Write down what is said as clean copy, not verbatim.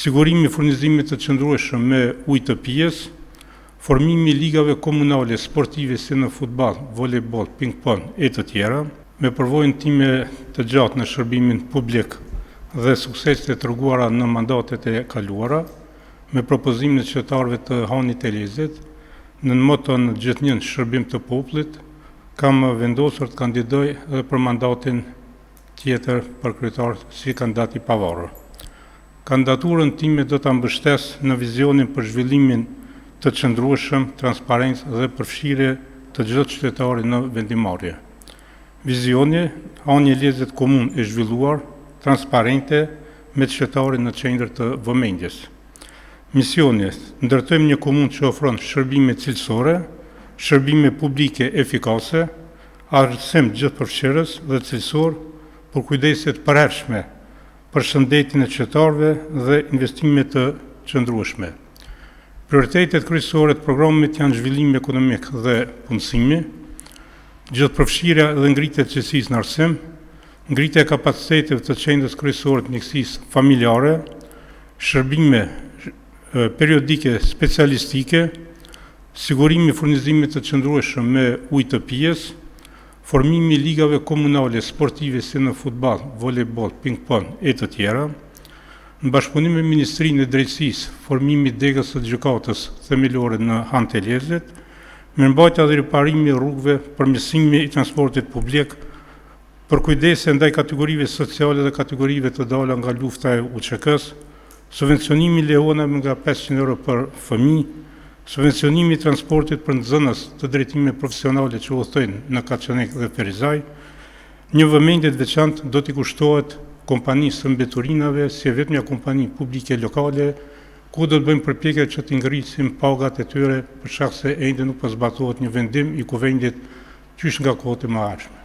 sigurimi i furnizimit të qëndrueshëm me ujë të pijes, formimi i ligave komunale sportive si në futball, volejboll, ping-pong e të tjera, me përvojën time të gjatë në shërbimin publik dhe sukseset e treguara në mandatet e kaluara, me propozimin e qytetarëve të Hanit të Lezit, në moton gjithnjë shërbim të popullit, kam vendosur të kandidoj edhe për mandatin tjetër për kryetar si kandidat i pavarur. Kandidaturën time do ta mbështes në vizionin për zhvillimin të qëndrueshëm, transparencë dhe përfshirje të çdo qytetari në vendimarrje. Vizioni, Hani e Lezit komun e zhvilluar, transparente, me qytetarin në qendër të vëmendjes. Misioni, ndërtojmë një komunë që ofron shërbime cilësore, shërbime publike efikase, arsim gjithëpërfshirës dhe cilësor për kujdeset përhershme për shëndetin e qytetarëve dhe investime të qëndrueshme. Prioritetet kryesore të programit janë zhvillimi ekonomik dhe punësimi, gjithëpërfshirja dhe ngritja e cilësisë në arsim, ngritja e kapacitetit të qendrës kryesore të mjekësisë familjare, shërbime periodike specialistike, sigurimi i furnizimit të qëndrueshëm me ujë të pijes, formimi i ligave komunale sportive si në futball, volejboll, ping-pong e të tjera, në bashkëpunim me Ministrinë e Drejtësisë, formimi i degës së gjykatës themelore në Han të Lezit, mirëmbajtja dhe riparimi i rrugëve, përmirësimi i transportit publik, për kujdese ndaj kategorive sociale dhe kategorive të dala nga lufta e UÇK-s, subvencionimi lejonave nga 500 euro për fëmijë, subvencionimi i transportit për nxënës të drejtimeve profesionale që udhtojnë në Kaçanek dhe Ferizaj. Një vëmendje të veçantë do t'i kushtohet kompanisë së mbeturinave si vetmja kompani publike lokale, ku do të bëjmë përpjekje që të ngrisim pagat e tyre për shkak se ende nuk po zbatohet një vendim i kuvendit qysh nga kohët e mëhershme.